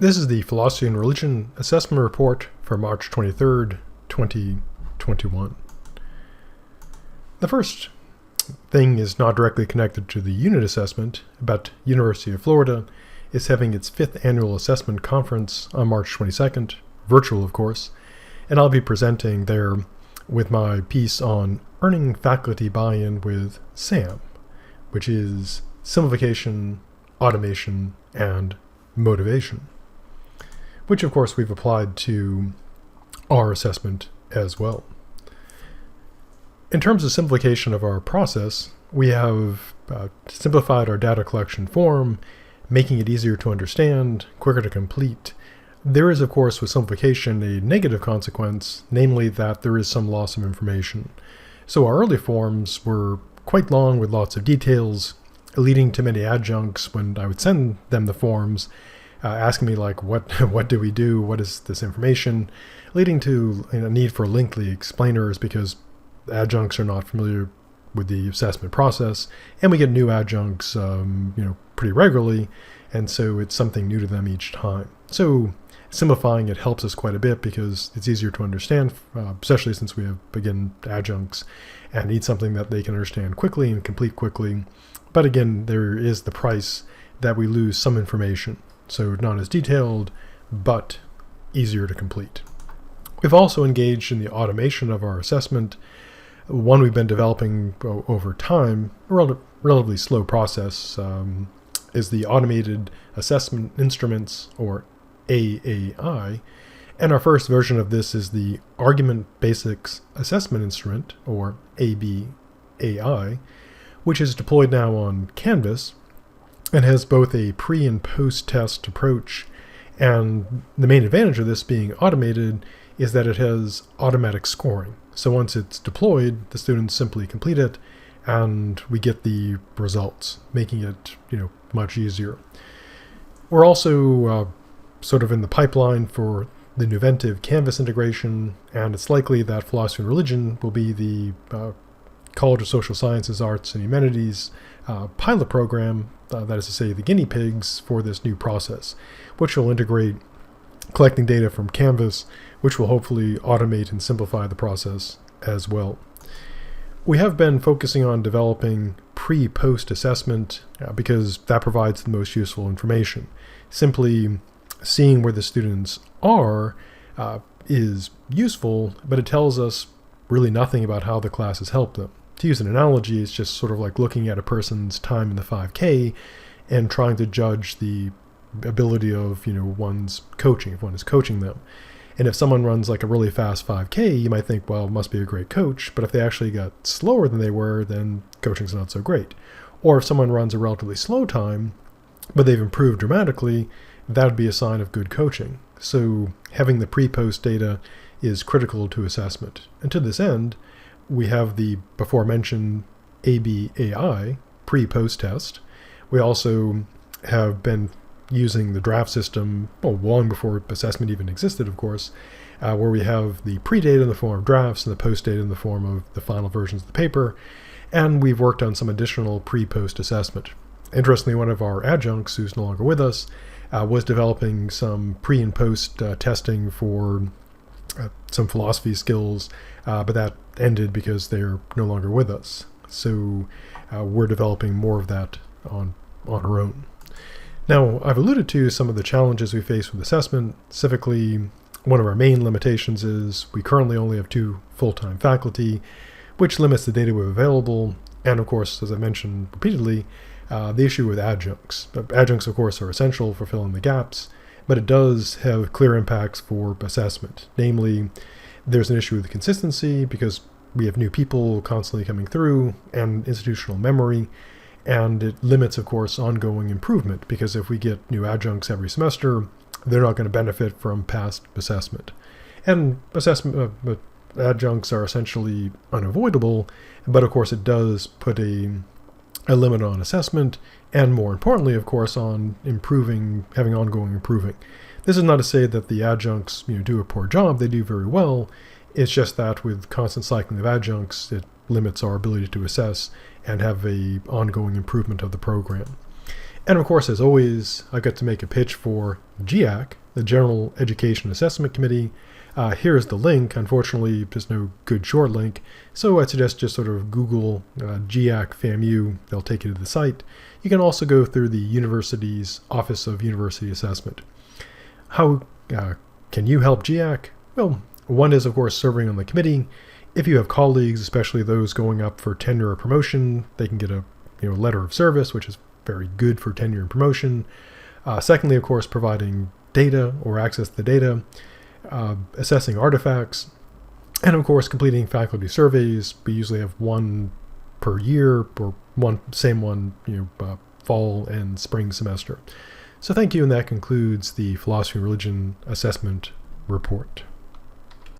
This is the Philosophy and Religion Assessment Report for March 23rd, 2021. The first thing is not directly connected to the unit assessment, but University of Florida is having its 5th annual assessment conference on March 22nd, virtual of course, and I'll be presenting there with my piece on earning faculty buy-in with SAM, which is Simplification, Automation, and Motivation, which of course we've applied to our assessment as well. In terms of simplification of our process, we have simplified our data collection form, making it easier to understand, quicker to complete. There is, of course, with simplification a negative consequence, namely that there is some loss of information. So our early forms were quite long with lots of details, leading to many adjuncts when I would send them the forms, asking me like, what do we do? What is this information? Leading to a need for lengthy explainers because adjuncts are not familiar with the assessment process, and we get new adjuncts, pretty regularly, and so it's something new to them each time. So simplifying it helps us quite a bit because it's easier to understand, especially since we have, again, adjuncts and need something that they can understand quickly and complete quickly. But again, there is the price that we lose some information. So not as detailed, but easier to complete. We've also engaged in the automation of our assessment, one we've been developing over time, a relatively slow process, is the Automated Assessment Instruments, or AAI, and our first version of this is the Argument Basics Assessment Instrument, or ABAI, which is deployed now on Canvas and has both a pre- and post-test approach. And the main advantage of this being automated is that it has automatic scoring. So once it's deployed, the students simply complete it and we get the results, making it much easier. We're also sort of in the pipeline for the Nuventive Canvas integration, and it's likely that Philosophy and Religion will be the College of Social Sciences, Arts, and Humanities pilot program, that is to say the guinea pigs for this new process, which will integrate collecting data from Canvas, which will hopefully automate and simplify the process as well. We have been focusing on developing pre-post assessment because that provides the most useful information. Simply seeing where the students are is useful, but it tells us really nothing about how the class has helped them. To use an analogy, it's just sort of like looking at a person's time in the 5K and trying to judge the ability of one's coaching, if one is coaching them. And if someone runs like a really fast 5K, you might think, well, it must be a great coach. But if they actually got slower than they were, then coaching's not so great. Or if someone runs a relatively slow time, but they've improved dramatically, that would be a sign of good coaching. So having the pre-post data is critical to assessment. And to this end, we have the before mentioned ABAI pre-post test. We also have been using the draft system, long before assessment even existed, of course, where we have the pre-data in the form of drafts and the post-data in the form of the final versions of the paper, and we've worked on some additional pre-post assessment. Interestingly, one of our adjuncts, who's no longer with us, was developing some pre- and post testing for some philosophy skills, but that ended because they're no longer with us. So we're developing more of that on our own. Now, I've alluded to some of the challenges we face with assessment. Specifically, one of our main limitations is we currently only have 2 full-time faculty, which limits the data we have available. And of course, as I mentioned repeatedly, the issue with adjuncts. Adjuncts, of course, are essential for filling the gaps, but it does have clear impacts for assessment. Namely, there's an issue with consistency because we have new people constantly coming through and institutional memory. And it limits, of course, ongoing improvement because if we get new adjuncts every semester, they're not going to benefit from past assessment. And adjuncts are essentially unavoidable, but of course it does put a limit on assessment, and more importantly, of course, on having ongoing improving. This is not to say that the adjuncts do a poor job. They do very well. It's just that with constant cycling of adjuncts, it limits our ability to assess and have a ongoing improvement of the program. And of course, as always, I've got to make a pitch for GIAC, the General Education Assessment Committee. Here's the link. Unfortunately, there's no good short link, so I'd suggest just sort of Google GIAC FAMU. They'll take you to the site. You can also go through the university's Office of University Assessment. How can you help GIAC? Well, one is, of course, serving on the committee. If you have colleagues, especially those going up for tenure or promotion, they can get a letter of service, which is very good for tenure and promotion. Secondly, of course, providing data or access to the data, assessing artifacts, and of course, completing faculty surveys. We usually have one per year, or same one, fall and spring semester. So thank you, and that concludes the Philosophy and Religion Assessment Report.